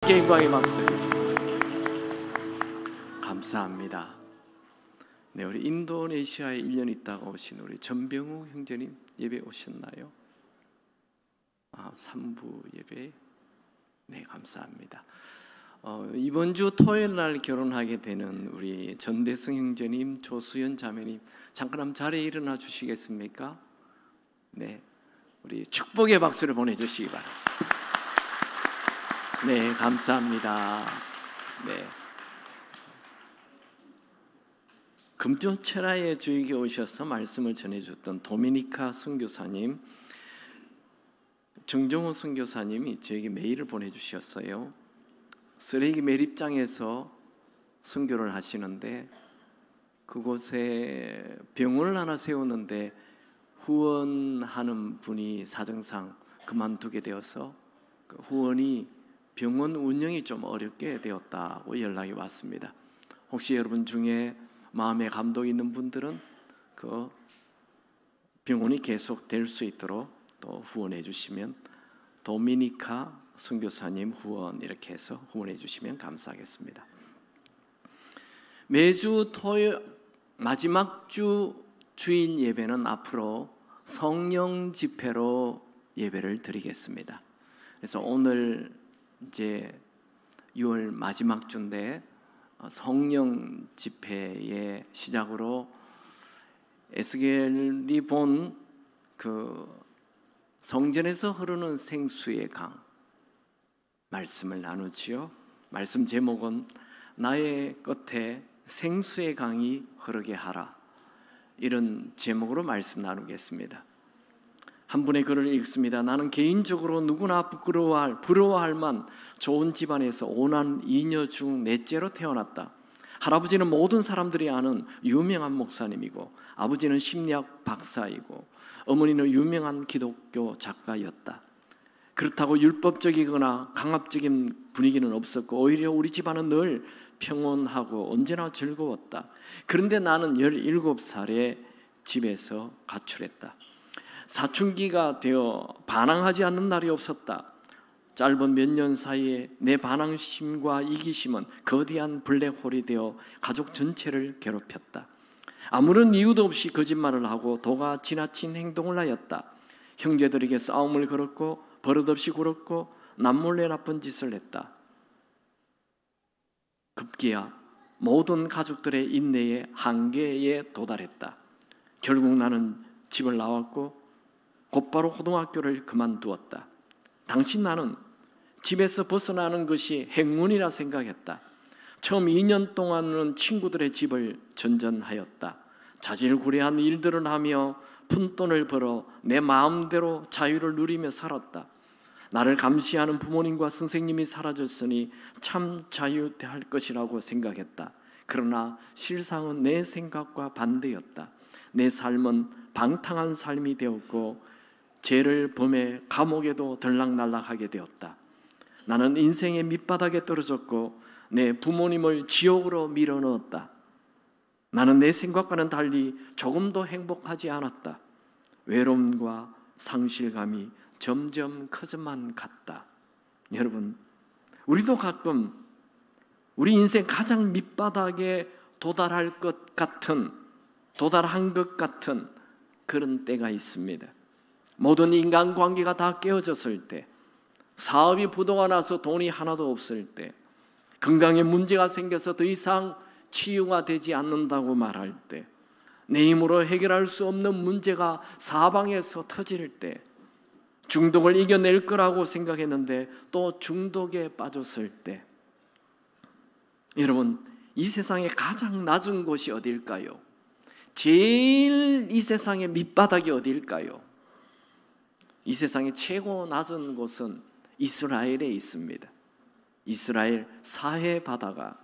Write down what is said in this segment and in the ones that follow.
주께 영광의 박수 드리죠. 감사합니다. 네, 우리 인도네시아에 1년 있다가 오신 우리 전병우 형제님 예배 오셨나요? 3부 예배. 네, 감사합니다. 이번 주 토요일 날 결혼하게 되는 우리 전대승 형제님, 조수연 자매님, 잠깐 한번 자리에 일어나 주시겠습니까? 네, 우리 축복의 박수를 보내주시기 바랍니다. 네, 감사합니다. 네, 금조철야의 주일에 오셔서 말씀을 전해줬던 도미니카 선교사님, 정정호 선교사님이 저에게 메일을 보내주셨어요. 쓰레기 매립장에서 선교를 하시는데 그곳에 병원을 하나 세우는데 후원하는 분이 사정상 그만두게 되어서 그 후원이 병원 운영이 좀 어렵게 되었다고 연락이 왔습니다. 혹시 여러분 중에 마음에 감동이 있는 분들은 그 병원이 계속 될 수 있도록 또 후원해 주시면, 도미니카 선교사님 후원 이렇게 해서 후원해 주시면 감사하겠습니다. 매주 토요일 마지막 주 주인 예배는 앞으로 성령 집회로 예배를 드리겠습니다. 그래서 오늘 이제 6월 마지막 주인데 성령 집회의 시작으로 에스겔이 본 그 성전에서 흐르는 생수의 강 말씀을 나누지요. 말씀 제목은 나의 끝에 생수의 강이 흐르게 하라, 이런 제목으로 말씀 나누겠습니다. 한 분의 글을 읽습니다. 나는 개인적으로 누구나 부러워할 만 좋은 집안에서 오난 이녀 중 넷째로 태어났다. 할아버지는 모든 사람들이 아는 유명한 목사님이고, 아버지는 심리학 박사이고, 어머니는 유명한 기독교 작가였다. 그렇다고 율법적이거나 강압적인 분위기는 없었고 오히려 우리 집안은 늘 평온하고 언제나 즐거웠다. 그런데 나는 17살에 집에서 가출했다. 사춘기가 되어 반항하지 않는 날이 없었다. 짧은 몇 년 사이에 내 반항심과 이기심은 거대한 블랙홀이 되어 가족 전체를 괴롭혔다. 아무런 이유도 없이 거짓말을 하고 도가 지나친 행동을 하였다. 형제들에게 싸움을 걸었고 버릇없이 굴었고 남몰래 나쁜 짓을 했다. 급기야 모든 가족들의 인내의 한계에 도달했다. 결국 나는 집을 나왔고 곧바로 고등학교를 그만두었다. 당시 나는 집에서 벗어나는 것이 행운이라 생각했다. 처음 2년 동안은 친구들의 집을 전전하였다. 자질구레한 일들을 하며 푼돈을 벌어 내 마음대로 자유를 누리며 살았다. 나를 감시하는 부모님과 선생님이 사라졌으니 참 자유할 것이라고 생각했다. 그러나 실상은 내 생각과 반대였다. 내 삶은 방탕한 삶이 되었고 죄를 범해 감옥에도 들락날락하게 되었다. 나는 인생의 밑바닥에 떨어졌고 내 부모님을 지옥으로 밀어넣었다. 나는 내 생각과는 달리 조금도 행복하지 않았다. 외로움과 상실감이 점점 커져만 갔다. 여러분, 우리도 가끔 우리 인생 가장 밑바닥에 도달한 것 같은 그런 때가 있습니다. 모든 인간관계가 다 깨어졌을 때, 사업이 부도가 나서 돈이 하나도 없을 때, 건강에 문제가 생겨서 더 이상 치유가 되지 않는다고 말할 때, 내 힘으로 해결할 수 없는 문제가 사방에서 터질 때, 중독을 이겨낼 거라고 생각했는데 또 중독에 빠졌을 때, 여러분, 이 세상에 가장 낮은 곳이 어딜까요? 제일 이 세상의 밑바닥이 어딜까요? 이 세상의 최고 낮은 곳은 이스라엘에 있습니다. 이스라엘 사해 바다가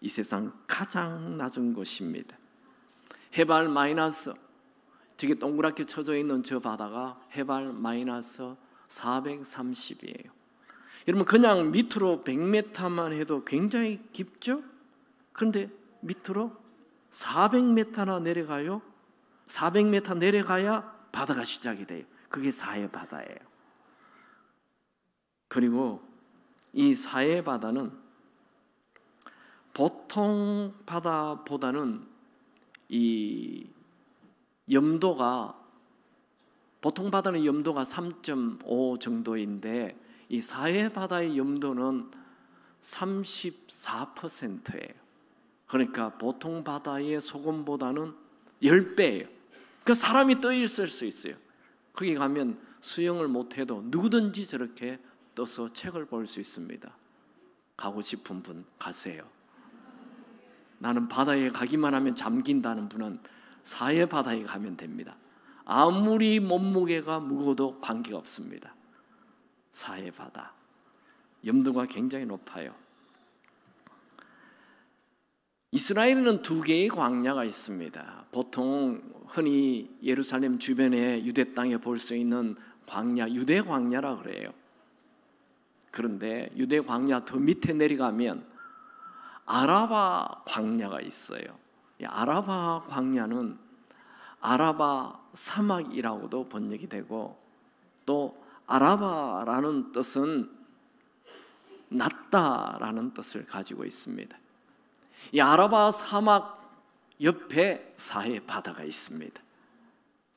이 세상 가장 낮은 곳입니다. 해발 마이너스, 저게 동그랗게 쳐져 있는 저 바다가 해발 마이너스 430이에요. 여러분, 그냥 밑으로 100m만 해도 굉장히 깊죠? 그런데 밑으로 400m나 내려가요. 400m 내려가야 바다가 시작이 돼요. 그게 사해 바다예요. 그리고 이 사해 바다는 보통 바다보다는 이 염도가, 보통 바다는 염도가 3.5 정도인데 이 사해 바다의 염도는 34%예요. 그러니까 보통 바다의 소금보다는 10배예요. 그러니까 사람이 떠 있을 수 있어요. 거기 가면 수영을 못해도 누구든지 저렇게 떠서 책을 볼 수 있습니다. 가고 싶은 분 가세요. 나는 바다에 가기만 하면 잠긴다는 분은 사해 바다에 가면 됩니다. 아무리 몸무게가 무거워도 관계가 없습니다. 사해 바다 염도가 굉장히 높아요. 이스라엘에는 두 개의 광야가 있습니다. 보통 흔히 예루살렘 주변에 유대 땅에 볼 수 있는 광야, 유대 광야라 그래요. 그런데 유대 광야 더 밑에 내려가면 아라바 광야가 있어요. 이 아라바 광야는 아라바 사막이라고도 번역이 되고, 또 아라바라는 뜻은 낮다라는 뜻을 가지고 있습니다. 이 아라바 사막 옆에 사해 바다가 있습니다.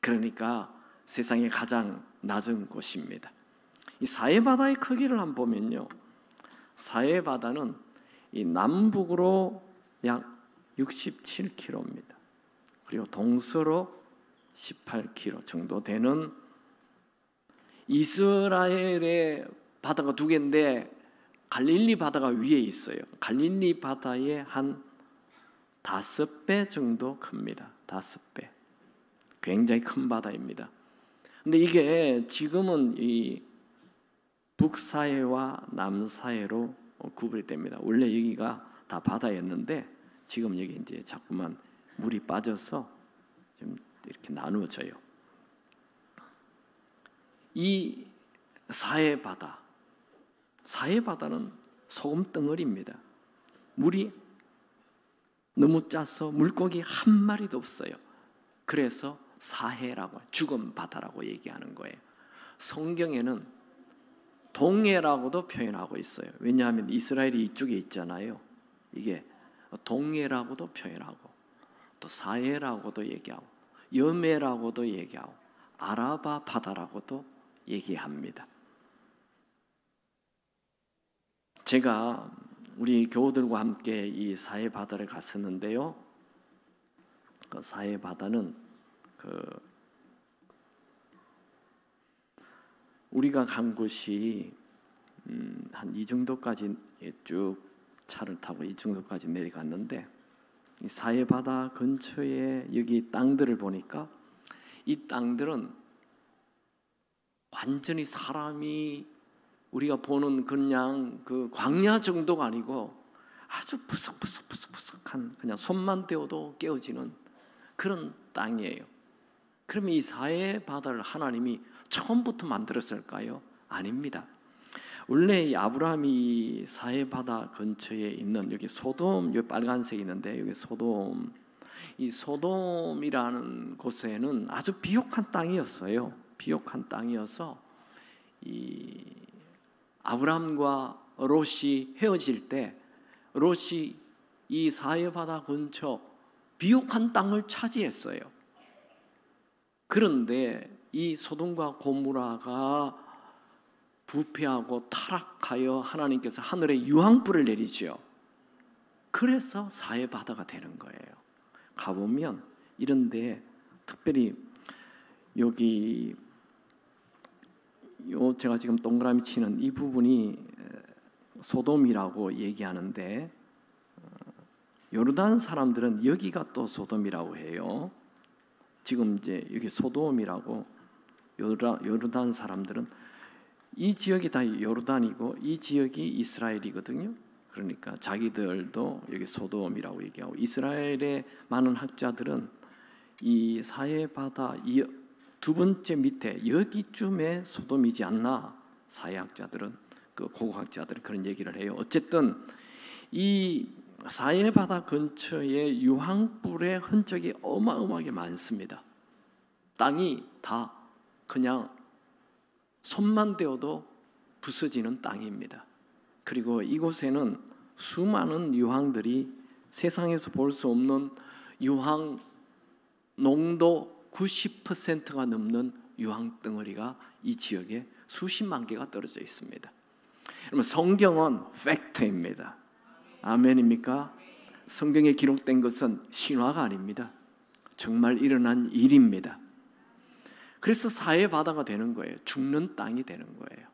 그러니까 세상에 가장 낮은 곳입니다. 이 사해 바다의 크기를 한번 보면요, 사해 바다는 이 남북으로 약 67km입니다. 그리고 동서로 18km 정도 되는, 이스라엘의 바다가 두 개인데 갈릴리 바다가 위에 있어요. 갈릴리 바다의 한 5배 정도 큽니다. 5배. 굉장히 큰 바다입니다. 근데 이게 지금은 이 북사해와 남사해로 구분이 됩니다. 원래 여기가 다 바다였는데 지금 여기 이제 자꾸만 물이 빠져서 좀 이렇게 나누어져요. 이 사해 바다, 사해 바다는 소금 덩어리입니다. 물이 너무 짜서 물고기 한 마리도 없어요. 그래서 사해라고, 죽은 바다라고 얘기하는 거예요. 성경에는 동해라고도 표현하고 있어요. 왜냐하면 이스라엘이 이쪽에 있잖아요. 이게 동해라고도 표현하고, 또 사해라고도 얘기하고, 여매라고도 얘기하고, 아라바 바다라고도 얘기합니다. 제가 우리 교우들과 함께 이 사해 바다를 갔었는데요, 그 사해 바다는 우리가 간 곳이 한 이 정도까지 쭉 차를 타고 이 정도까지 내려갔는데, 이 사해 바다 근처에 여기 땅들을 보니까 이 땅들은 완전히 사람이 우리가 보는 그냥 그 광야 정도가 아니고 아주 푸석푸석한, 그냥 손만 대어도 깨어지는 그런 땅이에요. 그러면 이 사해 바다를 하나님이 처음부터 만들었을까요? 아닙니다. 원래 이 아브라함이 사해 바다 근처에 있는 여기 소돔, 여기 빨간색이 있는데 여기 소돔, 이 소돔이라는 곳에는 아주 비옥한 땅이었어요. 비옥한 땅이어서 이 아브라함과 롯이 헤어질 때 롯이 이 사해 바다 근처 비옥한 땅을 차지했어요. 그런데 이 소돔과 고모라가 부패하고 타락하여 하나님께서 하늘에 유황불을 내리죠. 그래서 사해 바다가 되는 거예요. 가보면 이런데 특별히 여기 제가 지금 동그라미 치는 이 부분이 소돔이라고 얘기하는데, 요르단 사람들은 여기가 또 소돔이라고 해요. 지금 이제 여기 소돔이라고, 요르단 사람들은 이 지역이 다 요르단이고 이 지역이 이스라엘이거든요. 그러니까 자기들도 여기 소돔이라고 얘기하고, 이스라엘의 많은 학자들은 이 사해 바다 이 두 번째 밑에 여기쯤에 소돔이지 않나, 사회학자들은, 그 고고학자들은 그런 얘기를 해요. 어쨌든 이 사해 바다 근처에 유황불의 흔적이 어마어마하게 많습니다. 땅이 다 그냥 손만 대어도 부서지는 땅입니다. 그리고 이곳에는 수많은 유황들이 세상에서 볼 수 없는 유황 농도 90%가 넘는 유황 덩어리가 이 지역에 수십만 개가 떨어져 있습니다. 여러분, 성경은 팩트입니다. 아멘입니까? 성경에 기록된 것은 신화가 아닙니다. 정말 일어난 일입니다. 그래서 사해 바다가 되는 거예요. 죽는 땅이 되는 거예요.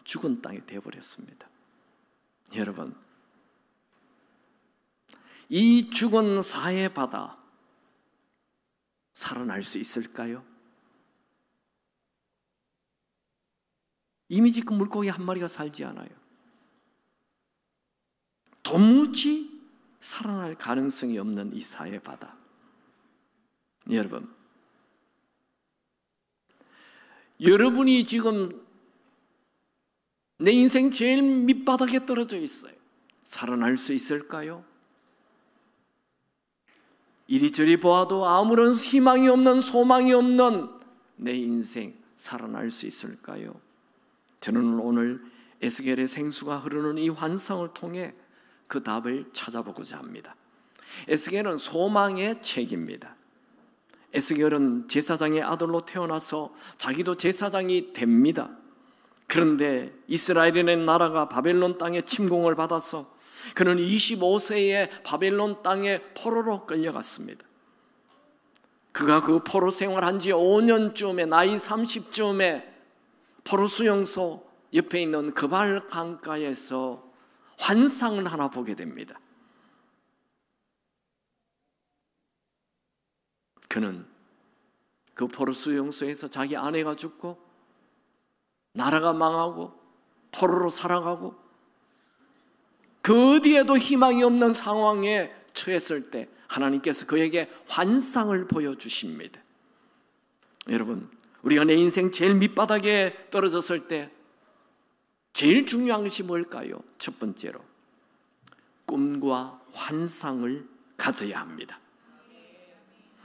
죽은 땅이 되어버렸습니다. 여러분, 이 죽은 사해 바다 살아날 수 있을까요? 이미 지금 물고기 한 마리가 살지 않아요. 도무지 살아날 가능성이 없는 이 사해 바다. 여러분, 여러분이 지금 내 인생 제일 밑바닥에 떨어져 있어요. 살아날 수 있을까요? 이리저리 보아도 아무런 희망이 없는, 소망이 없는 내 인생 살아날 수 있을까요? 저는 오늘 에스겔의 생수가 흐르는 이 환상을 통해 그 답을 찾아보고자 합니다. 에스겔은 소망의 책입니다. 에스겔은 제사장의 아들로 태어나서 자기도 제사장이 됩니다. 그런데 이스라엘의 나라가 바벨론 땅에 침공을 받아서 그는 25세에 바벨론 땅에 포로로 끌려갔습니다. 그가 그 포로 생활한 지 5년쯤에 나이 30쯤에 포로 수용소 옆에 있는 그발 강가에서 환상을 하나 보게 됩니다. 그는 그 포로 수용소에서 자기 아내가 죽고 나라가 망하고 포로로 살아가고 그 어디에도 희망이 없는 상황에 처했을 때 하나님께서 그에게 환상을 보여주십니다. 여러분, 우리가 내 인생 제일 밑바닥에 떨어졌을 때 제일 중요한 것이 뭘까요? 첫 번째로 꿈과 환상을 가져야 합니다.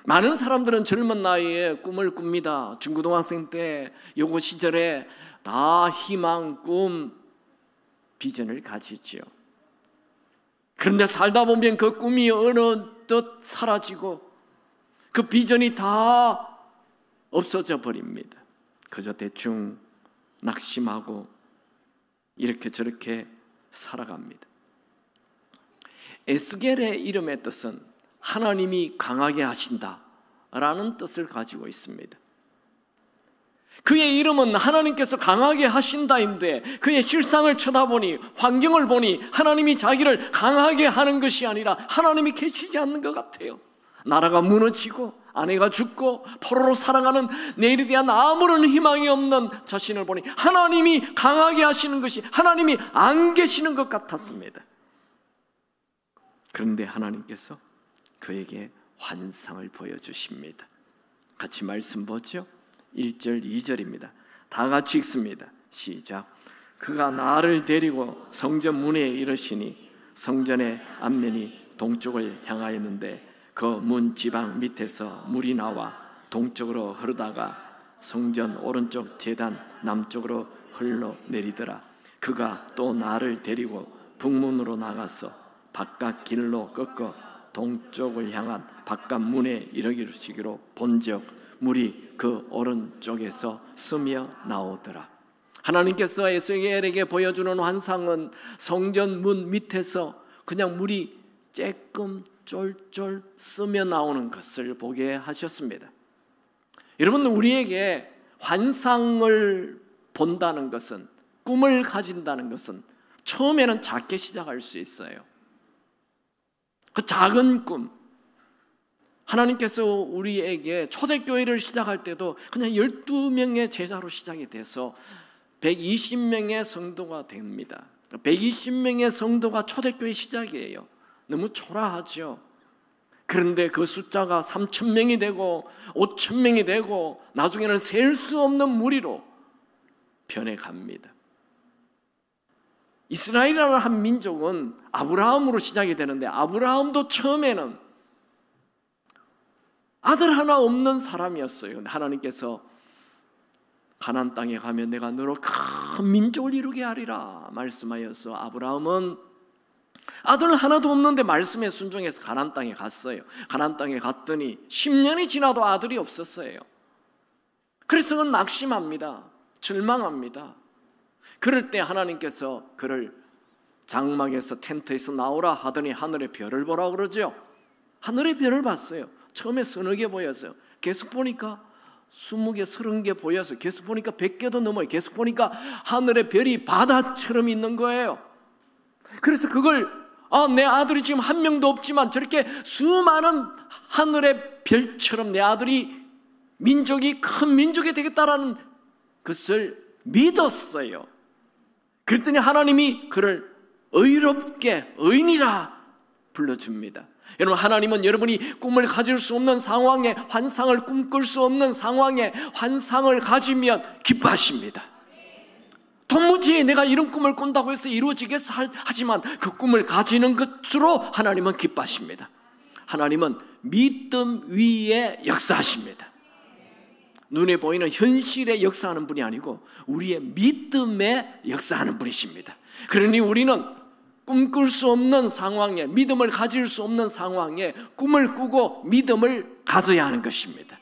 많은 사람들은 젊은 나이에 꿈을 꿉니다. 중고등학생 때 요고 시절에 다 희망, 꿈, 비전을 가지지요. 그런데 살다 보면 그 꿈이 어느덧 사라지고 그 비전이 다 없어져 버립니다. 그저 대충 낙심하고 이렇게 저렇게 살아갑니다. 에스겔의 이름의 뜻은 하나님이 강하게 하신다라는 뜻을 가지고 있습니다. 그의 이름은 하나님께서 강하게 하신다인데 그의 실상을 쳐다보니, 환경을 보니 하나님이 자기를 강하게 하는 것이 아니라 하나님이 계시지 않는 것 같아요. 나라가 무너지고 아내가 죽고 포로로 살아가는 내일에 대한 아무런 희망이 없는 자신을 보니 하나님이 강하게 하시는 것이 하나님이 안 계시는 것 같았습니다. 그런데 하나님께서 그에게 환상을 보여주십니다. 같이 말씀 보죠. 1절 2절입니다. 다 같이 읽습니다. 시작. 그가 나를 데리고 성전 문에 이르시니 성전의 앞면이 동쪽을 향하였는데 그 문 지방 밑에서 물이 나와 동쪽으로 흐르다가 성전 오른쪽 제단 남쪽으로 흘러내리더라. 그가 또 나를 데리고 북문으로 나가서 바깥 길로 꺾어 동쪽을 향한 바깥 문에 이르시기로 본즉 물이 그 오른쪽에서 스며 나오더라. 하나님께서 에스겔에게 보여주는 환상은 성전 문 밑에서 그냥 물이 쬐끔 쫄쫄 스며 나오는 것을 보게 하셨습니다. 여러분, 우리에게 환상을 본다는 것은, 꿈을 가진다는 것은 처음에는 작게 시작할 수 있어요. 그 작은 꿈, 하나님께서 우리에게 초대교회를 시작할 때도 그냥 12명의 제자로 시작이 돼서 120명의 성도가 됩니다. 120명의 성도가 초대교회 시작이에요. 너무 초라하죠. 그런데 그 숫자가 3,000명이 되고 5,000명이 되고 나중에는 셀 수 없는 무리로 변해갑니다. 이스라엘이라는 한 민족은 아브라함으로 시작이 되는데 아브라함도 처음에는 아들 하나 없는 사람이었어요. 하나님께서 가나안 땅에 가면 내가 너로 큰 민족을 이루게 하리라 말씀하여서 아브라함은 아들은 하나도 없는데 말씀에 순종해서 가나안 땅에 갔어요. 가나안 땅에 갔더니 10년이 지나도 아들이 없었어요. 그래서 그는 낙심합니다. 절망합니다. 그럴 때 하나님께서 그를 장막에서 텐트에서 나오라 하더니 하늘의 별을 보라 그러죠. 하늘의 별을 봤어요. 처음에 서너 개 보였어요. 계속 보니까 20개, 30개 보여서 계속 보니까 100개도 넘어요. 계속 보니까 하늘의 별이 바다처럼 있는 거예요. 그래서 그걸 내 아들이 지금 한 명도 없지만 저렇게 수많은 하늘의 별처럼 내 아들이 민족이 큰 민족이 되겠다라는 것을 믿었어요. 그랬더니 하나님이 그를 의롭게 의인이라 불러줍니다. 여러분, 하나님은 여러분이 꿈을 가질 수 없는 상황에, 환상을 꿈꿀 수 없는 상황에 환상을 가지면 기뻐하십니다. 도무지 내가 이런 꿈을 꾼다고 해서 이루어지겠어 하지만 그 꿈을 가지는 것으로 하나님은 기뻐하십니다. 하나님은 믿음 위에 역사하십니다. 눈에 보이는 현실에 역사하는 분이 아니고 우리의 믿음에 역사하는 분이십니다. 그러니 우리는 꿈꿀 수 없는 상황에, 믿음을 가질 수 없는 상황에 꿈을 꾸고 믿음을 가져야 하는 것입니다.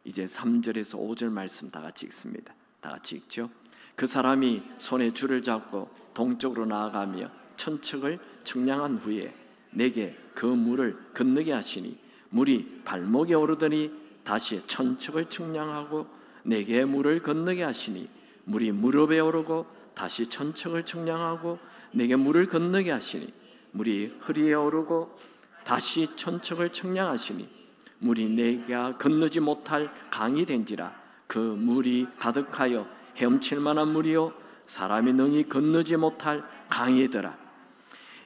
이제 3절에서 5절 말씀 다 같이 읽습니다. 다 같이 읽죠. 그 사람이 손에 줄을 잡고 동쪽으로 나아가며 천척을 측량한 후에 내게 그 물을 건너게 하시니 물이 발목에 오르더니 다시 천척을 측량하고 내게 물을 건너게 하시니 물이 무릎에 오르고 다시 천척을 측량하고 내게 물을 건너게 하시니 물이 허리에 오르고 다시 천척을 측량하시니 물이 내가 건너지 못할 강이 된지라. 그 물이 가득하여 헤엄칠 만한 물이요 사람이 능히 건너지 못할 강이더라.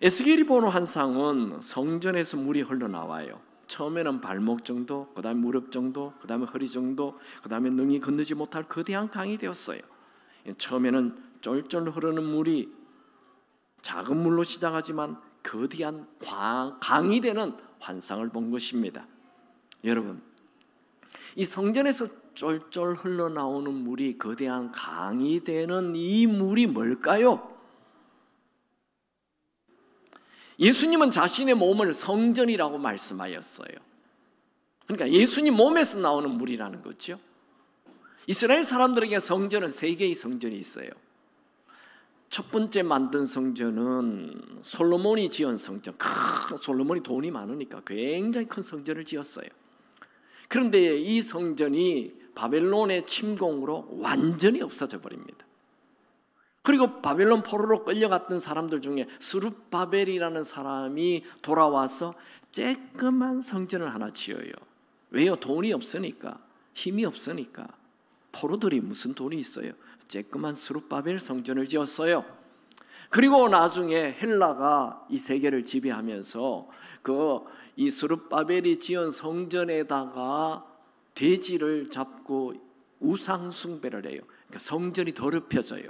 에스겔이 보는 환상은 성전에서 물이 흘러나와요. 처음에는 발목 정도, 그 다음에 무릎 정도, 그 다음에 허리 정도, 그 다음에 능히 건너지 못할 거대한 강이 되었어요. 처음에는 쫄쫄 흐르는 물이 작은 물로 시작하지만 거대한 강이 되는 환상을 본 것입니다. 여러분, 이 성전에서 쫄쫄 흘러나오는 물이 거대한 강이 되는 이 물이 뭘까요? 예수님은 자신의 몸을 성전이라고 말씀하였어요. 그러니까 예수님 몸에서 나오는 물이라는 거죠. 이스라엘 사람들에게 성전은 3개의 성전이 있어요. 첫 번째 만든 성전은 솔로몬이 지은 성전. 솔로몬이 돈이 많으니까 굉장히 큰 성전을 지었어요. 그런데 이 성전이 바벨론의 침공으로 완전히 없어져 버립니다. 그리고 바벨론 포로로 끌려갔던 사람들 중에 스룹바벨이라는 사람이 돌아와서 쬐끄만 성전을 하나 지어요. 왜요? 돈이 없으니까, 힘이 없으니까. 포로들이 무슨 돈이 있어요? 쬐끄만 스룹바벨 성전을 지었어요. 그리고 나중에 헬라가 이 세계를 지배하면서 이 스룹바벨이 지은 성전에다가 돼지를 잡고 우상 숭배를 해요. 그러니까 성전이 더럽혀져요.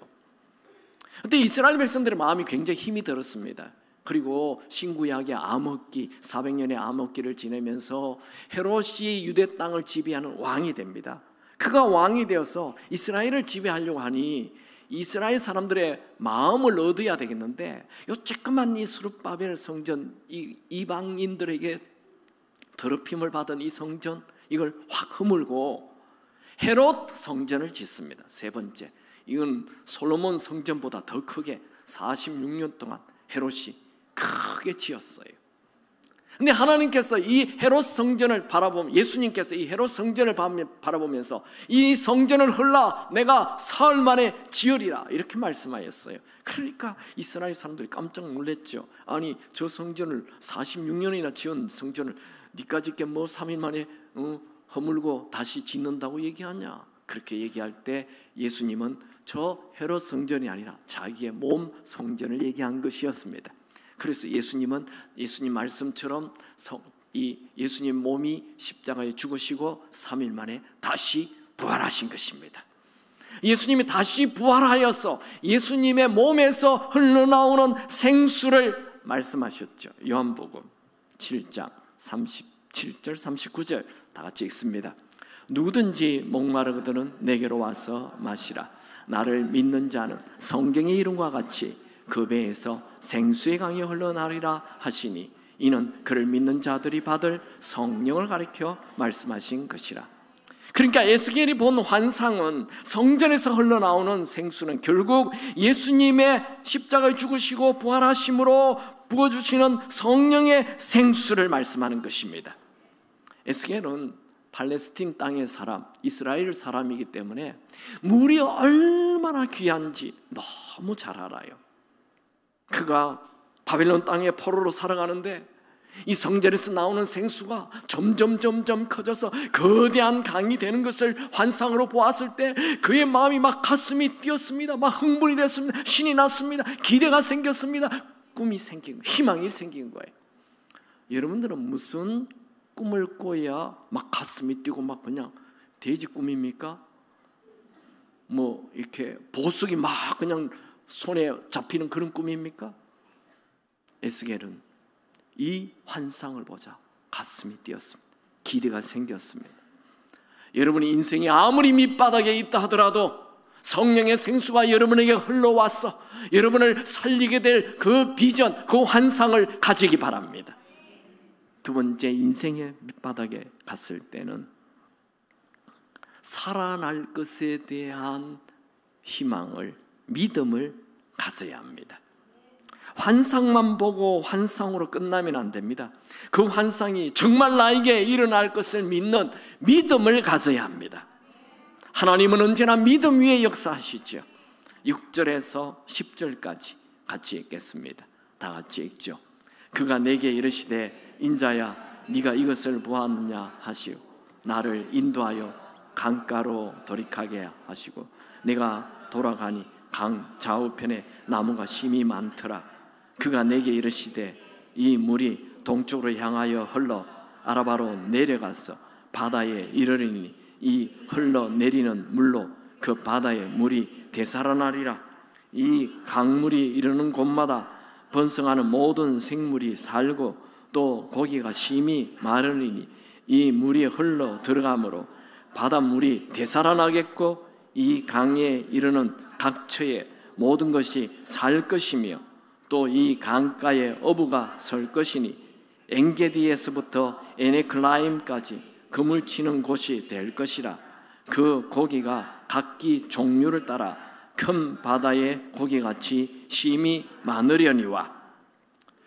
그때 이스라엘 백성들의 마음이 굉장히 힘이 들었습니다. 그리고 신구약의 암흑기, 400년의 암흑기를 지내면서 헤롯이 유대 땅을 지배하는 왕이 됩니다. 그가 왕이 되어서 이스라엘을 지배하려고 하니 이스라엘 사람들의 마음을 얻어야 되겠는데 요 쬐끄만 이 스룹바벨 성전, 이 이방인들에게 더럽힘을 받은 이 성전, 이걸 확 허물고 헤롯 성전을 짓습니다. 세 번째, 이건 솔로몬 성전보다 더 크게 46년 동안 헤롯이 크게 지었어요. 근데 하나님께서 이 헤롯 성전을 바라보면, 예수님께서 이 헤롯 성전을 바라보면서 이 성전을 헐라 내가 사흘 만에 지으리라 이렇게 말씀하였어요. 그러니까 이스라엘 사람들이 깜짝 놀랐죠. 아니, 저 성전을 46년이나 지은 성전을 니까 짓게 뭐 3일 만에 허물고 다시 짓는다고 얘기하냐? 그렇게 얘기할 때 예수님은 저 헤롯 성전이 아니라 자기의 몸 성전을 얘기한 것이었습니다. 그래서 예수님은 예수님 말씀처럼 이 예수님 몸이 십자가에 죽으시고 3일 만에 다시 부활하신 것입니다. 예수님이 다시 부활하여서 예수님의 몸에서 흘러나오는 생수를 말씀하셨죠. 요한복음 7장 37절 39절 다 같이 읽습니다. 누구든지 목마르거든 내게로 와서 마시라. 나를 믿는 자는 성경의 이름과 같이 그 배에서 생수의 강이 흘러나리라 하시니 이는 그를 믿는 자들이 받을 성령을 가리켜 말씀하신 것이라. 그러니까 에스겔이 본 환상은 성전에서 흘러나오는 생수는 결국 예수님의 십자가에 죽으시고 부활하심으로 부어주시는 성령의 생수를 말씀하는 것입니다. 에스겔은 팔레스틴 땅의 사람, 이스라엘 사람이기 때문에 물이 얼마나 귀한지 너무 잘 알아요. 그가 바벨론 땅에 포로로 살아가는데 이 성전에서 나오는 생수가 점점 커져서 거대한 강이 되는 것을 환상으로 보았을 때 그의 마음이 막 가슴이 뛰었습니다. 막 흥분이 됐습니다. 신이 났습니다. 기대가 생겼습니다. 꿈이 생긴 거예요. 희망이 생긴 거예요. 여러분들은 무슨 꿈을 꿔야 막 가슴이 뛰고 막 그냥 돼지 꿈입니까? 뭐 이렇게 보석이 막 그냥 손에 잡히는 그런 꿈입니까? 에스겔은 이 환상을 보자 가슴이 뛰었습니다. 기대가 생겼습니다. 여러분이 인생이 아무리 밑바닥에 있다 하더라도 성령의 생수가 여러분에게 흘러와서 여러분을 살리게 될 그 비전, 그 환상을 가지기 바랍니다. 두 번째, 인생의 밑바닥에 갔을 때는 살아날 것에 대한 희망을, 믿음을 가져야 합니다. 환상만 보고 환상으로 끝나면 안 됩니다. 그 환상이 정말 나에게 일어날 것을 믿는 믿음을 가져야 합니다. 하나님은 언제나 믿음 위에 역사하시죠. 6절에서 10절까지 같이 읽겠습니다. 다 같이 읽죠. 그가 내게 이르시되 인자야 네가 이것을 보았느냐 하시오. 나를 인도하여 강가로 돌이가게 하시고 내가 돌아가니 강 좌우편에 나무가 심이 많더라. 그가 내게 이르시되 이 물이 동쪽으로 향하여 흘러 아라바로 내려가서 바다에 이르리니 이 흘러내리는 물로 그 바다의 물이 되살아나리라. 이 강물이 이르는 곳마다 번성하는 모든 생물이 살고 또 고기가 심히 마르리니 이 물이 흘러 들어가므로 바닷물이 되살아나겠고 이 강에 이르는 각처의 모든 것이 살 것이며 또 이 강가에 어부가 설 것이니 엔게디에서부터 에네클라임까지 그물 치는 곳이 될 것이라. 그 고기가 각기 종류를 따라 큰 바다의 고기같이 심히 많으려니와.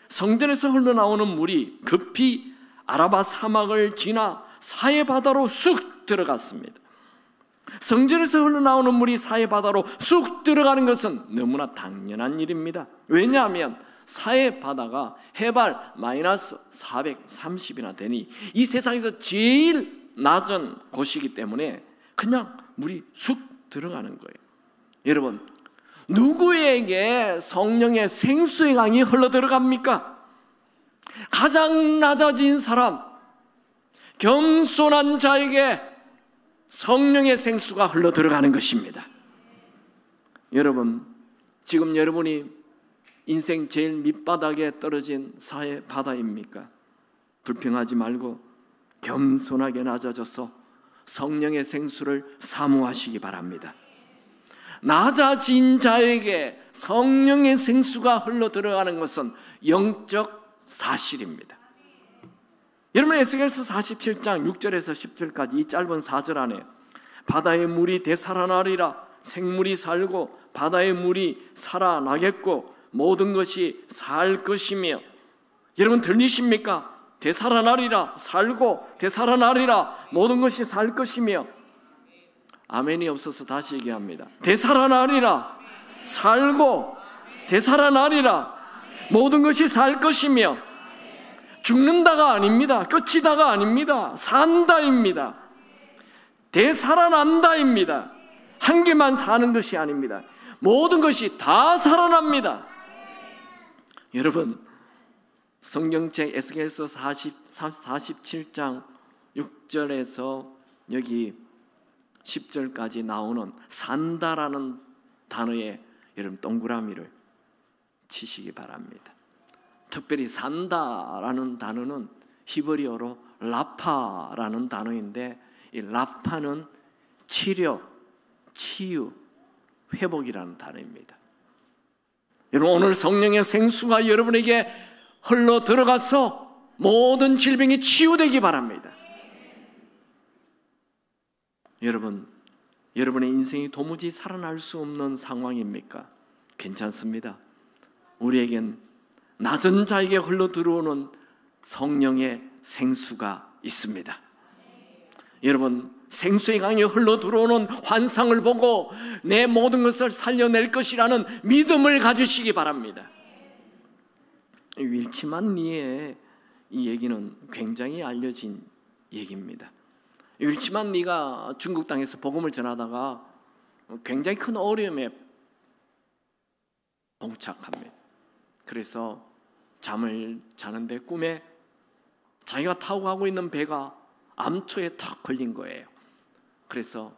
성전에서 흘러나오는 물이 급히 아라바 사막을 지나 사해 바다로 쑥 들어갔습니다. 성전에서 흘러나오는 물이 사해 바다로 쑥 들어가는 것은 너무나 당연한 일입니다. 왜냐하면 사해 바다가 해발 마이너스 430이나 되니 이 세상에서 제일 낮은 곳이기 때문에 그냥 물이 쑥 들어가는 거예요. 여러분, 누구에게 성령의 생수의 강이 흘러 들어갑니까? 가장 낮아진 사람, 겸손한 자에게 성령의 생수가 흘러 들어가는 것입니다. 여러분, 지금 여러분이 인생 제일 밑바닥에 떨어진 사해 바다입니까? 불평하지 말고 겸손하게 낮아져서 성령의 생수를 사모하시기 바랍니다. 낮아진 자에게 성령의 생수가 흘러 들어가는 것은 영적 사실입니다. 여러분, 에스겔서 47장 6절에서 10절까지 이 짧은 4절 안에 바다의 물이 되살아나리라. 생물이 살고 바다의 물이 살아나겠고 모든 것이 살 것이며. 여러분 들리십니까? 되살아나리라, 살고 되살아나리라, 모든 것이 살 것이며. 아멘이 없어서 다시 얘기합니다. 되살아나리라, 살고 되살아나리라, 모든 것이 살 것이며. 죽는다가 아닙니다. 끝이다가 아닙니다. 산다입니다. 되살아난다입니다. 한 개만 사는 것이 아닙니다. 모든 것이 다 살아납니다. 여러분, 성경책 에스겔서 47장 6절에서 여기 10절까지 나오는 산다라는 단어에 여러분 동그라미를 치시기 바랍니다. 특별히 산다라는 단어는 히브리어로 라파라는 단어인데, 이 라파는 치료, 치유, 회복이라는 단어입니다. 여러분, 오늘 성령의 생수가 여러분에게 흘러 들어가서 모든 질병이 치유되기 바랍니다. 여러분, 여러분의 인생이 도무지 살아날 수 없는 상황입니까? 괜찮습니다. 우리에겐 낮은 자에게 흘러 들어오는 성령의 생수가 있습니다. 여러분, 생수의 강이 흘러 들어오는 환상을 보고 내 모든 것을 살려낼 것이라는 믿음을 가지시기 바랍니다. 윌치만니의 이 얘기는 굉장히 알려진 얘기입니다. 윌치만니가 중국 땅에서 복음을 전하다가 굉장히 큰 어려움에 봉착합니다. 그래서 잠을 자는데 꿈에 자기가 타고 가고 있는 배가 암초에 탁 걸린 거예요. 그래서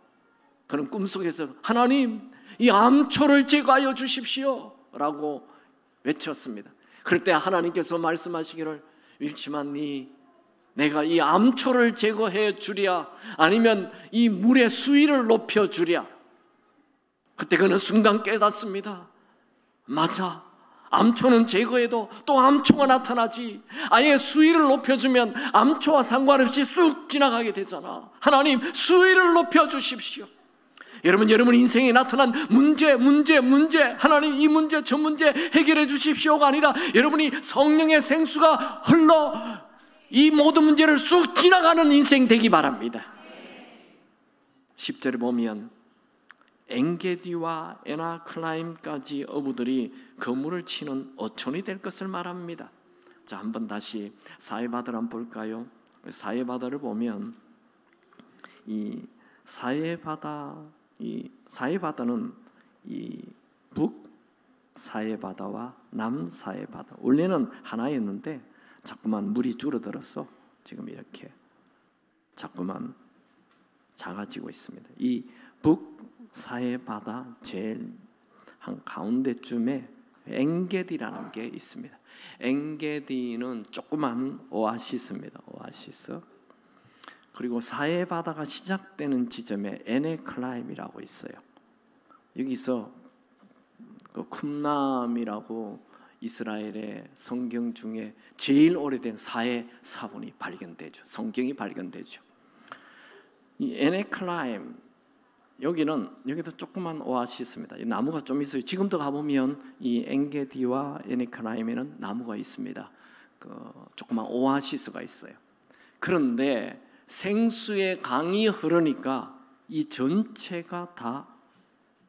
그는 꿈속에서 하나님, 이 암초를 제거하여 주십시오 라고 외쳤습니다. 그럴 때 하나님께서 말씀하시기를, 윌치만니, 내가 이 암초를 제거해 주랴, 아니면 이 물의 수위를 높여 주랴. 그때 그는 순간 깨닫습니다. 맞아, 암초는 제거해도 또 암초가 나타나지. 아예 수위를 높여주면 암초와 상관없이 쑥 지나가게 되잖아. 하나님, 수위를 높여주십시오. 여러분 인생에 나타난 문제, 하나님 이 문제 저 문제 해결해 주십시오가 아니라, 여러분이 성령의 생수가 흘러 이 모든 문제를 쑥 지나가는 인생 되기 바랍니다. 10절에 보면 엔게디와 에나클라임까지 어부들이 그물을 치는 어촌이 될 것을 말합니다. 자, 한번 다시 사해바다를 한번 볼까요? 사해바다를 보면 이 사해바다는 이 북사해바다와 남사해바다, 원래는 하나였는데 자꾸만 물이 줄어들어서 지금 이렇게 자꾸만 작아지고 있습니다. 이 북사해바다 제일 한 가운데쯤에 엔게디라는 게 있습니다. 엔게디는 조그만 오아시스입니다. 오아시스. 그리고 사해바다가 시작되는 지점에 에네클라임이라고 있어요. 여기서 그 쿰남이라고 이스라엘의 성경 중에 제일 오래된 사해 사본이 발견되죠. 성경이 발견되죠. 이 에네클라임, 여기도 조그만 오아시스입니다. 이 나무가 좀 있어요. 지금도 가보면 이 엔게디와 에네클라임에는 나무가 있습니다. 그 조그만 오아시스가 있어요. 그런데 생수의 강이 흐르니까 이 전체가 다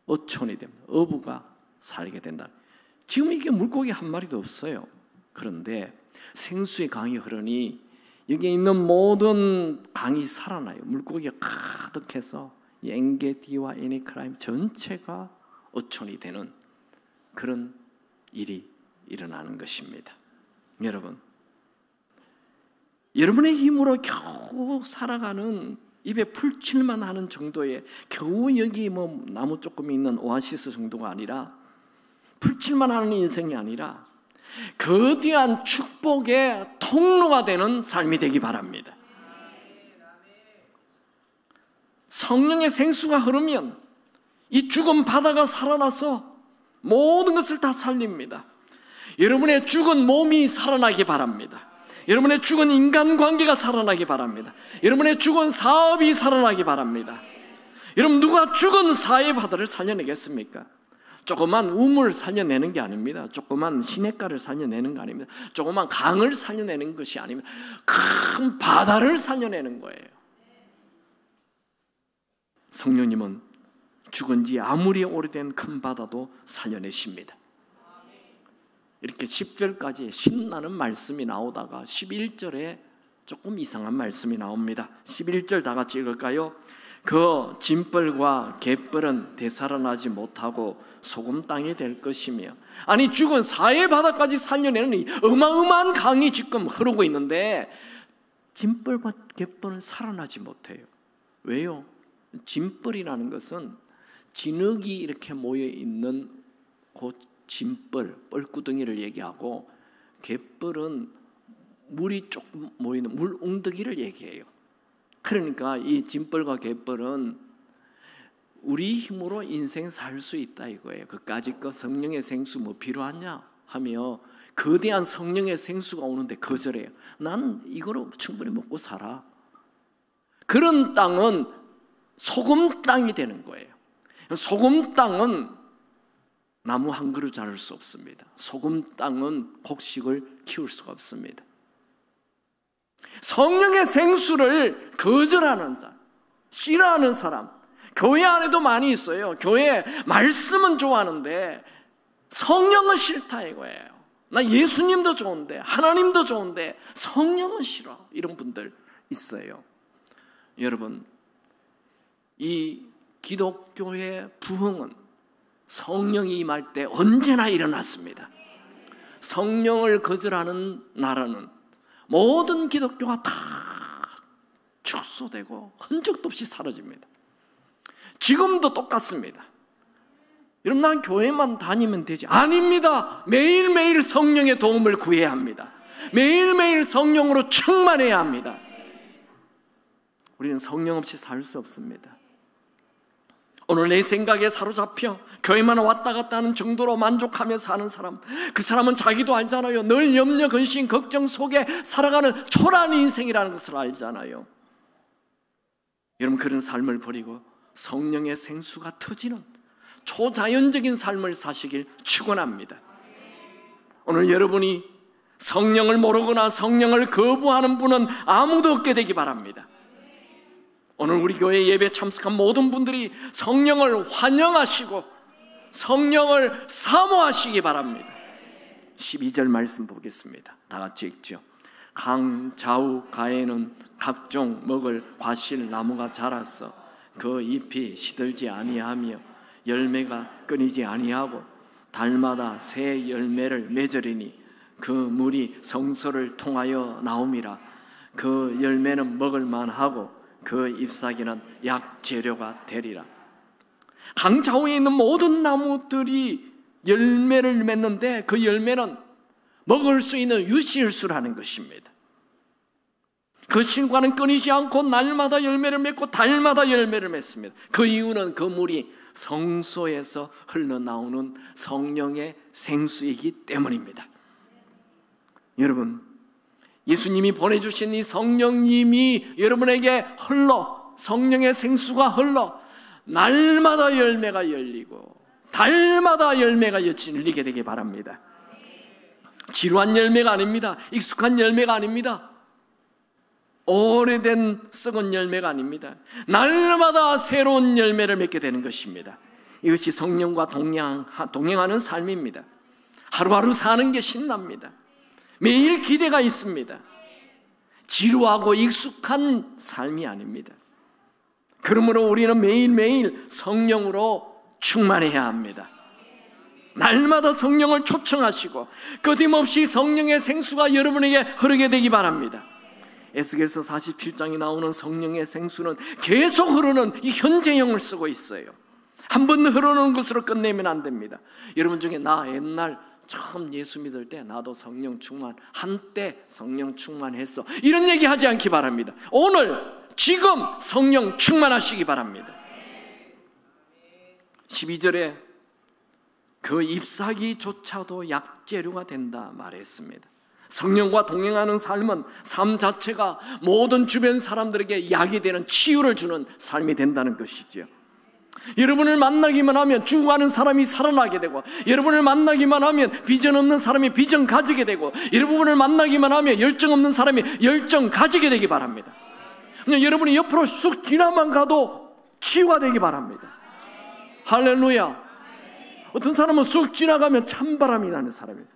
어촌이 됩니다. 어부가 살게 된다. 지금 이게 물고기 한 마리도 없어요. 그런데 생수의 강이 흐르니 여기에 있는 모든 강이 살아나요. 물고기가 가득해서 이 엔게디와 에네클라임 전체가 어촌이 되는 그런 일이 일어나는 것입니다. 여러분의 힘으로 겨우 살아가는, 입에 풀칠만 하는 정도의, 겨우 여기 뭐 나무 조금 있는 오아시스 정도가 아니라, 풀칠만 하는 인생이 아니라 거대한 축복의 통로가 되는 삶이 되기 바랍니다. 성령의 생수가 흐르면 이 죽은 바다가 살아나서 모든 것을 다 살립니다. 여러분의 죽은 몸이 살아나기 바랍니다. 여러분의 죽은 인간관계가 살아나기 바랍니다. 여러분의 죽은 사업이 살아나기 바랍니다. 여러분, 누가 죽은 사해바다를 살려내겠습니까? 조그만 우물 살려내는 게 아닙니다. 조그만 시냇가를 살려내는 거 아닙니다. 조그만 강을 살려내는 것이 아닙니다. 큰 바다를 살려내는 거예요. 성령님은 죽은 지 아무리 오래된 큰 바다도 살려내십니다. 이렇게 10절까지 신나는 말씀이 나오다가 11절에 조금 이상한 말씀이 나옵니다. 11절 다 같이 읽을까요? 그 짐벌과 갯벌은 되살아나지 못하고 소금 땅이 될 것이며. 아니, 죽은 사해바다까지 살려내는 이 어마어마한 강이 지금 흐르고 있는데 짐벌과 갯벌은 살아나지 못해요. 왜요? 짐벌이라는 것은 진흙이 이렇게 모여 있는 곳, 짐벌, 뻘구덩이를 얘기하고, 갯벌은 물이 조금 모이는 물 웅덩이를 얘기해요. 그러니까 이 짐벌과 갯벌은 우리 힘으로 인생 살 수 있다 이거예요. 그까짓 거 성령의 생수 뭐 필요하냐 하며 거대한 성령의 생수가 오는데 거절해요. 난 이거로 충분히 먹고 살아. 그런 땅은 소금 땅이 되는 거예요. 소금 땅은 나무 한 그루 자랄 수 없습니다. 소금 땅은 곡식을 키울 수가 없습니다. 성령의 생수를 거절하는 사람, 싫어하는 사람, 교회 안에도 많이 있어요. 교회 말씀은 좋아하는데 성령은 싫다 이거예요. 나 예수님도 좋은데, 하나님도 좋은데 성령은 싫어. 이런 분들 있어요. 여러분, 이 기독교의 부흥은 성령이 임할 때 언제나 일어났습니다. 성령을 거절하는 나라는 모든 기독교가 다 축소되고 흔적도 없이 사라집니다. 지금도 똑같습니다. 여러분, 난 교회만 다니면 되지. 아닙니다. 매일매일 성령의 도움을 구해야 합니다. 매일매일 성령으로 충만해야 합니다. 우리는 성령 없이 살 수 없습니다. 오늘 내 생각에 사로잡혀 교회만 왔다 갔다 하는 정도로 만족하며 사는 사람, 그 사람은 자기도 알잖아요. 늘 염려, 근심, 걱정 속에 살아가는 초라한 인생이라는 것을 알잖아요. 여러분, 그런 삶을 버리고 성령의 생수가 터지는 초자연적인 삶을 사시길 축원합니다. 오늘 여러분이 성령을 모르거나 성령을 거부하는 분은 아무도 없게 되기 바랍니다. 오늘 우리 교회 예배 참석한 모든 분들이 성령을 환영하시고 성령을 사모하시기 바랍니다. 12절 말씀 보겠습니다. 다 같이 읽죠. 강 좌우 가에는 각종 먹을 과실 나무가 자라서 그 잎이 시들지 아니하며 열매가 끊이지 아니하고 달마다 새 열매를 맺으리니 그 물이 성소를 통하여 나옴이라. 그 열매는 먹을 만하고 그 잎사귀는 약재료가 되리라. 강 좌우에 있는 모든 나무들이 열매를 맺는데 그 열매는 먹을 수 있는 유실수라는 것입니다. 그 실과는 끊이지 않고 날마다 열매를 맺고 달마다 열매를 맺습니다. 그 이유는 그 물이 성소에서 흘러나오는 성령의 생수이기 때문입니다. 여러분, 예수님이 보내주신 이 성령님이 여러분에게 흘러, 성령의 생수가 흘러 날마다 열매가 열리고 달마다 열매가 열리게 되기 바랍니다. 지루한 열매가 아닙니다. 익숙한 열매가 아닙니다. 오래된 썩은 열매가 아닙니다. 날마다 새로운 열매를 맺게 되는 것입니다. 이것이 성령과 동행하는 삶입니다. 하루하루 사는 게 신납니다. 매일 기대가 있습니다. 지루하고 익숙한 삶이 아닙니다. 그러므로 우리는 매일매일 성령으로 충만해야 합니다. 날마다 성령을 초청하시고 끊임없이 성령의 생수가 여러분에게 흐르게 되기 바랍니다. 에스겔서 47장에 나오는 성령의 생수는 계속 흐르는 이 현재형을 쓰고 있어요. 한 번 흐르는 것으로 끝내면 안 됩니다. 여러분 중에 나 옛날 처음 예수 믿을 때 나도 성령 충만, 한때 성령 충만했어, 이런 얘기 하지 않기 바랍니다. 오늘 지금 성령 충만하시기 바랍니다. 12절에 그 잎사귀조차도 약재료가 된다 말했습니다. 성령과 동행하는 삶은 삶 자체가 모든 주변 사람들에게 약이 되는, 치유를 주는 삶이 된다는 것이죠. 여러분을 만나기만 하면 죽어가는 사람이 살아나게 되고, 여러분을 만나기만 하면 비전 없는 사람이 비전 가지게 되고, 여러분을 만나기만 하면 열정 없는 사람이 열정 가지게 되기 바랍니다. 그냥 여러분이 옆으로 쑥 지나만 가도 치유가 되기 바랍니다. 할렐루야. 어떤 사람은 쑥 지나가면 찬바람이 나는 사람이에요.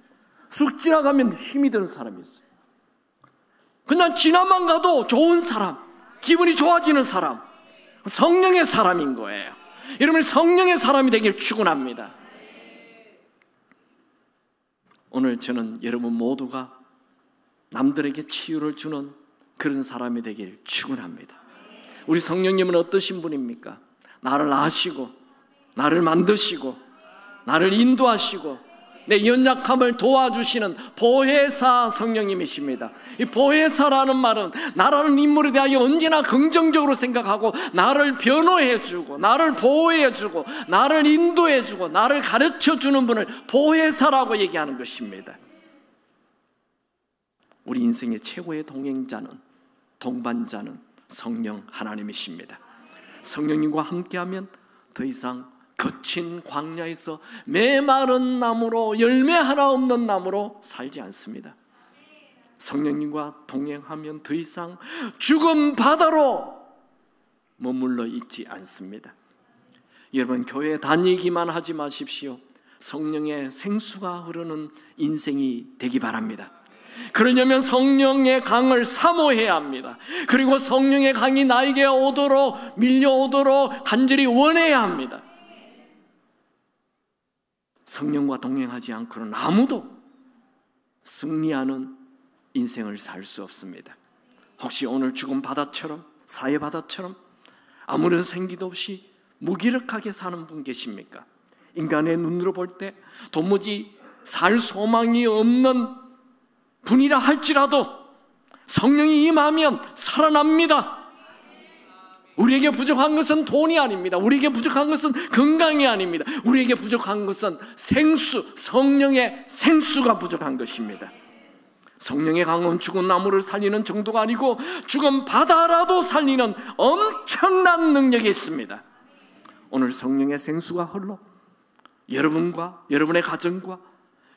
쑥 지나가면 힘이 드는 사람이 있어요. 그냥 지나만 가도 좋은 사람, 기분이 좋아지는 사람, 성령의 사람인 거예요. 여러분, 성령의 사람이 되길 축원합니다. 오늘 저는 여러분 모두가 남들에게 치유를 주는 그런 사람이 되길 축원합니다. 우리 성령님은 어떠신 분입니까? 나를 아시고 나를 만드시고 나를 인도하시고 내 연약함을 도와주시는 보혜사 성령님이십니다. 이 보혜사라는 말은 나라는 인물에 대하여 언제나 긍정적으로 생각하고 나를 변호해주고 나를 보호해주고 나를 인도해주고 나를 가르쳐주는 분을 보혜사라고 얘기하는 것입니다. 우리 인생의 최고의 동행자는, 동반자는 성령 하나님이십니다. 성령님과 함께하면 더 이상 거친 광야에서 메마른 나무로, 열매 하나 없는 나무로 살지 않습니다. 성령님과 동행하면 더 이상 죽은 바다로 머물러 있지 않습니다. 여러분, 교회 다니기만 하지 마십시오. 성령의 생수가 흐르는 인생이 되기 바랍니다. 그러려면 성령의 강을 사모해야 합니다. 그리고 성령의 강이 나에게 오도록, 밀려오도록 간절히 원해야 합니다. 성령과 동행하지 않고는 아무도 승리하는 인생을 살 수 없습니다. 혹시 오늘 죽은 바다처럼, 사해 바다처럼 아무런 생기도 없이 무기력하게 사는 분 계십니까? 인간의 눈으로 볼 때 도무지 살 소망이 없는 분이라 할지라도 성령이 임하면 살아납니다. 우리에게 부족한 것은 돈이 아닙니다. 우리에게 부족한 것은 건강이 아닙니다. 우리에게 부족한 것은 생수, 성령의 생수가 부족한 것입니다. 성령의 강은 죽은 나무를 살리는 정도가 아니고 죽은 바다라도 살리는 엄청난 능력이 있습니다. 오늘 성령의 생수가 흘러 여러분과 여러분의 가정과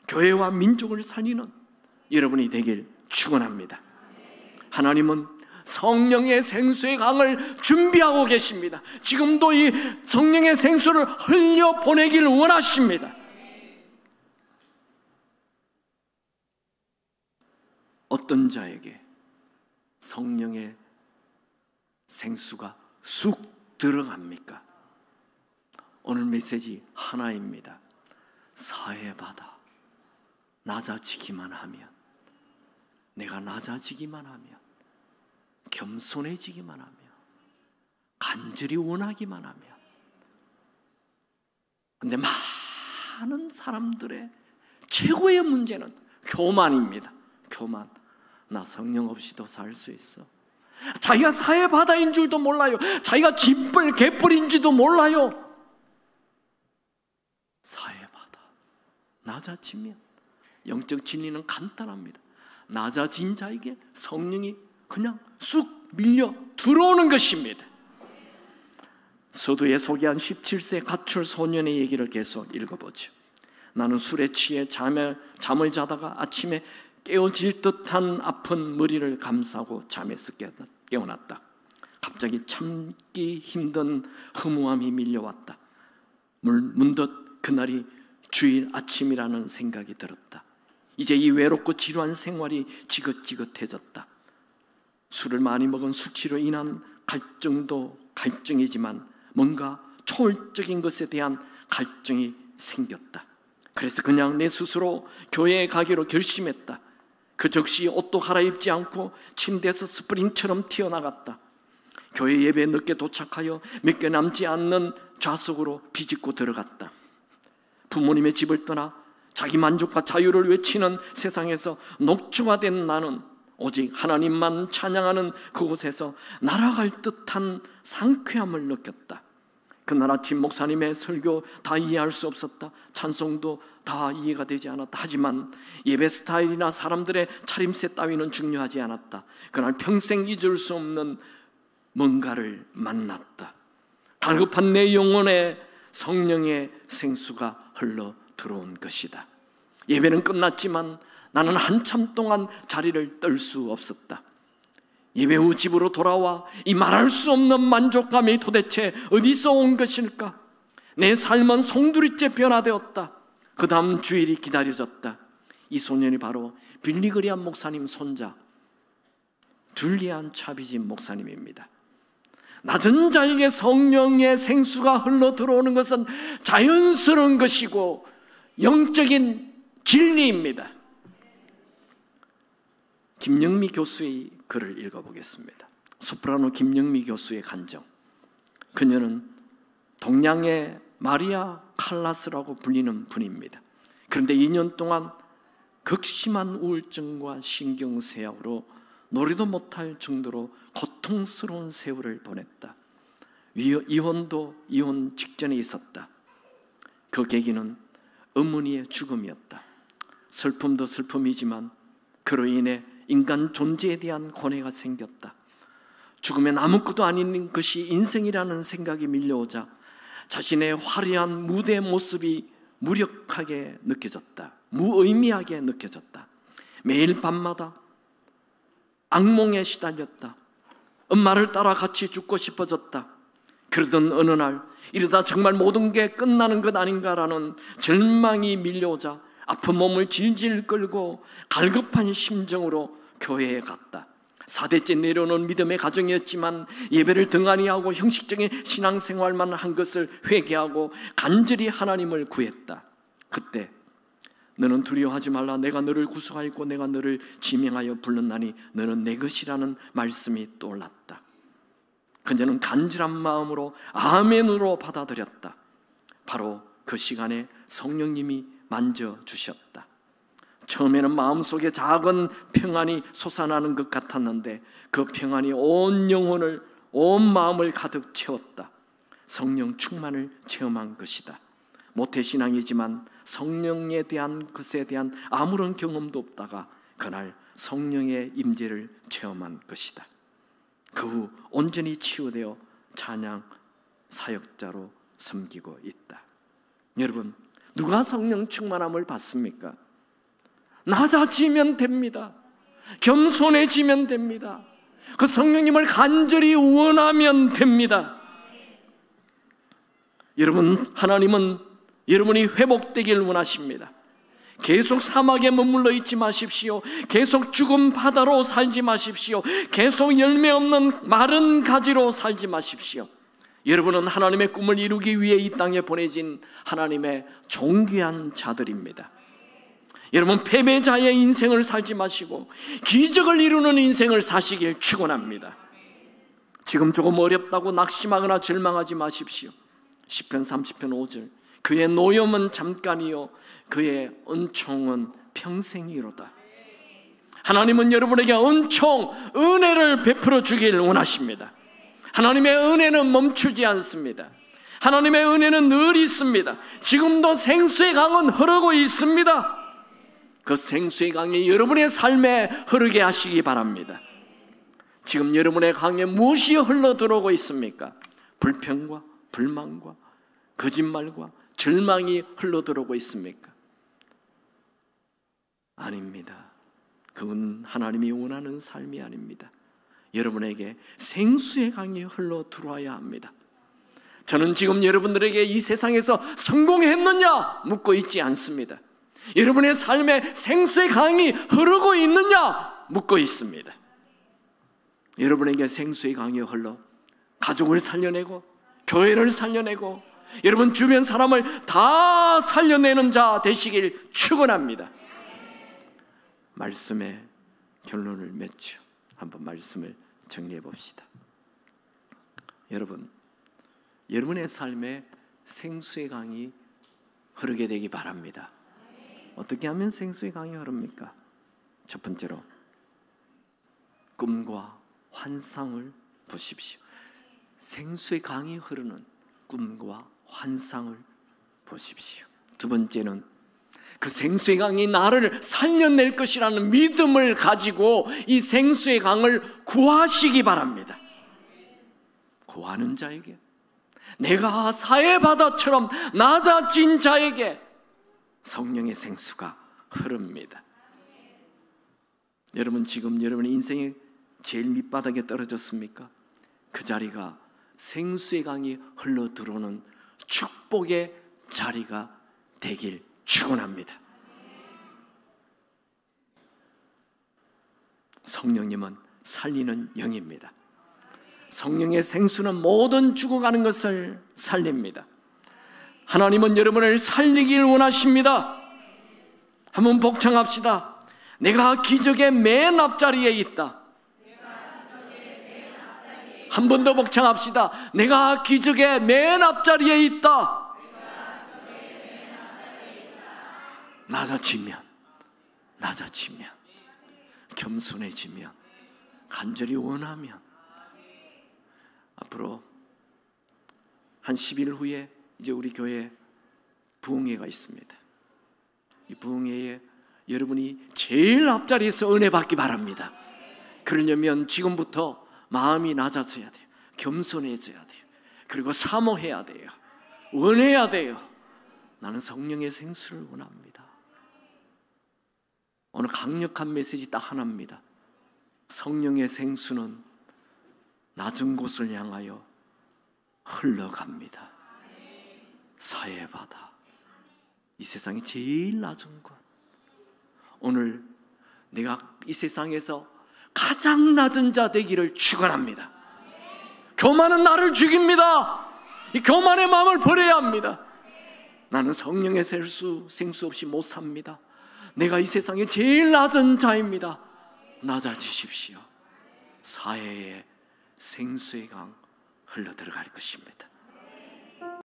교회와 민족을 살리는 여러분이 되길 축원합니다. 하나님은 성령의 생수의 강을 준비하고 계십니다. 지금도 이 성령의 생수를 흘려 보내길 원하십니다. 어떤 자에게 성령의 생수가 쑥 들어갑니까? 오늘 메시지 하나입니다. 사해바다, 낮아지기만 하면, 내가 낮아지기만 하면, 겸손해지기만 하면, 간절히 원하기만 하면. 근데 많은 사람들의 최고의 문제는 교만입니다. 교만. 나 성령 없이도 살 수 있어. 자기가 사해바다인 줄도 몰라요. 자기가 짐벌 개뿔인지도 몰라요. 사해바다, 낮아지면 영적 진리는 간단합니다. 낮아진 자에게 성령이 그냥 쑥 밀려 들어오는 것입니다. 서두에 소개한 17세 가출 소년의 얘기를 계속 읽어보죠. 나는 술에 취해 잠을 자다가 아침에 깨어질 듯한 아픈 머리를 감싸고 잠에서 깨어났다. 갑자기 참기 힘든 허무함이 밀려왔다. 문득 그날이 주일 아침이라는 생각이 들었다. 이제 이 외롭고 지루한 생활이 지긋지긋해졌다. 술을 많이 먹은 숙취로 인한 갈증도 갈증이지만 뭔가 초월적인 것에 대한 갈증이 생겼다. 그래서 그냥 내 스스로 교회에 가기로 결심했다. 그 즉시 옷도 갈아입지 않고 침대에서 스프링처럼 튀어나갔다. 교회 예배에 늦게 도착하여 몇 개 남지 않는 좌석으로 비집고 들어갔다. 부모님의 집을 떠나 자기 만족과 자유를 외치는 세상에서 녹초화된 나는 오직 하나님만 찬양하는 그곳에서 날아갈 듯한 상쾌함을 느꼈다. 그날 아침 목사님의 설교 다 이해할 수 없었다. 찬송도 다 이해가 되지 않았다. 하지만 예배 스타일이나 사람들의 차림새 따위는 중요하지 않았다. 그날 평생 잊을 수 없는 뭔가를 만났다. 갈급한 내 영혼에 성령의 생수가 흘러 들어온 것이다. 예배는 끝났지만 나는 한참 동안 자리를 떨 수 없었다. 예배 후 집으로 돌아와 이 말할 수 없는 만족감이 도대체 어디서 온 것일까? 내 삶은 송두리째 변화되었다. 그 다음 주일이 기다려졌다. 이 소년이 바로 빌리그리안 목사님 손자 줄리안 차비진 목사님입니다. 낮은 자에게 성령의 생수가 흘러 들어오는 것은 자연스러운 것이고 영적인 진리입니다. 김영미 교수의 글을 읽어보겠습니다. 소프라노 김영미 교수의 간정. 그녀는 동양의 마리아 칼라스라고 불리는 분입니다. 그런데 2년 동안 극심한 우울증과 신경쇠약으로 노래도 못할 정도로 고통스러운 세월을 보냈다. 이혼도 이혼 직전에 있었다. 그 계기는 어머니의 죽음이었다. 슬픔도 슬픔이지만 그로 인해 인간 존재에 대한 고뇌가 생겼다. 죽으면 아무것도 아닌 것이 인생이라는 생각이 밀려오자 자신의 화려한 무대 모습이 무력하게 느껴졌다. 무의미하게 느껴졌다. 매일 밤마다 악몽에 시달렸다. 엄마를 따라 같이 죽고 싶어졌다. 그러던 어느 날 이러다 정말 모든 게 끝나는 것 아닌가라는 절망이 밀려오자 아픈 몸을 질질 끌고 갈급한 심정으로 교회에 갔다. 4대째 내려오는 믿음의 가정이었지만 예배를 등한히 하고 형식적인 신앙생활만 한 것을 회개하고 간절히 하나님을 구했다. 그때 너는 두려워하지 말라. 내가 너를 구속하였고 내가 너를 지명하여 불렀나니 너는 내 것이라는 말씀이 떠올랐다. 그녀는 간절한 마음으로 아멘으로 받아들였다. 바로 그 시간에 성령님이 만져주셨다. 처음에는 마음속에 작은 평안이 솟아나는 것 같았는데 그 평안이 온 영혼을, 온 마음을 가득 채웠다. 성령 충만을 체험한 것이다. 모태신앙이지만 성령에 대한 것에 대한 아무런 경험도 없다가 그날 성령의 임재를 체험한 것이다. 그 후 온전히 치유되어 찬양 사역자로 섬기고 있다. 여러분, 누가 성령 충만함을 받습니까? 낮아지면 됩니다. 겸손해지면 됩니다. 그 성령님을 간절히 원하면 됩니다. 여러분, 하나님은 여러분이 회복되길 원하십니다. 계속 사막에 머물러 있지 마십시오. 계속 죽은 바다로 살지 마십시오. 계속 열매 없는 마른 가지로 살지 마십시오. 여러분은 하나님의 꿈을 이루기 위해 이 땅에 보내진 하나님의 존귀한 자들입니다. 여러분, 패배자의 인생을 살지 마시고 기적을 이루는 인생을 사시길 축원합니다. 지금 조금 어렵다고 낙심하거나 절망하지 마십시오. 시편 30편 5절, 그의 노염은 잠깐이요 그의 은총은 평생이로다. 하나님은 여러분에게 은총, 은혜를 베풀어 주길 원하십니다. 하나님의 은혜는 멈추지 않습니다. 하나님의 은혜는 늘 있습니다. 지금도 생수의 강은 흐르고 있습니다. 그 생수의 강이 여러분의 삶에 흐르게 하시기 바랍니다. 지금 여러분의 강에 무엇이 흘러들어오고 있습니까? 불평과 불만과 거짓말과 절망이 흘러들어오고 있습니까? 아닙니다. 그건 하나님이 원하는 삶이 아닙니다. 여러분에게 생수의 강이 흘러 들어와야 합니다. 저는 지금 여러분들에게 이 세상에서 성공했느냐 묻고 있지 않습니다. 여러분의 삶에 생수의 강이 흐르고 있느냐 묻고 있습니다. 여러분에게 생수의 강이 흘러 가족을 살려내고 교회를 살려내고 여러분 주변 사람을 다 살려내는 자 되시길 축원합니다. 말씀의 결론을 맺죠. 한번 말씀을 정리해 봅시다. 여러분, 여러분의 삶에 생수의 강이 흐르게 되기 바랍니다. 어떻게 하면 생수의 강이 흐릅니까? 첫 번째로 꿈과 환상을 보십시오. 생수의 강이 흐르는 꿈과 환상을 보십시오. 두 번째는 그 생수의 강이 나를 살려낼 것이라는 믿음을 가지고 이 생수의 강을 구하시기 바랍니다. 구하는 자에게, 내가 사해바다처럼 낮아진 자에게 성령의 생수가 흐릅니다. 여러분, 지금 여러분의 인생의 제일 밑바닥에 떨어졌습니까? 그 자리가 생수의 강이 흘러 들어오는 축복의 자리가 되길 축원합니다. 성령님은 살리는 영입니다. 성령의 생수는 모든 죽어가는 것을 살립니다. 하나님은 여러분을 살리길 원하십니다. 한번 복창합시다. 내가 기적의 맨 앞자리에 있다. 한 번 더 복창합시다. 내가 기적의 맨 앞자리에 있다. 낮아지면 겸손해지면 간절히 원하면 앞으로 한 10일 후에 이제 우리 교회에 부흥회가 있습니다. 이 부흥회에 여러분이 제일 앞자리에서 은혜 받기 바랍니다. 그러려면 지금부터 마음이 낮아져야 돼요. 겸손해져야 돼요. 그리고 사모해야 돼요. 원해야 돼요. 나는 성령의 생수를 원합니다. 오늘 강력한 메시지 딱 하나입니다. 성령의 생수는 낮은 곳을 향하여 흘러갑니다. 사해 바다, 이 세상이 제일 낮은 곳. 오늘 내가 이 세상에서 가장 낮은 자 되기를 축원합니다. 교만은 나를 죽입니다. 이 교만의 마음을 버려야 합니다. 나는 성령의 생수 없이 못 삽니다. 내가 이 세상에 제일 낮은 자입니다. 낮아지십시오. 사해의 생수의 강 흘러 들어갈 것입니다.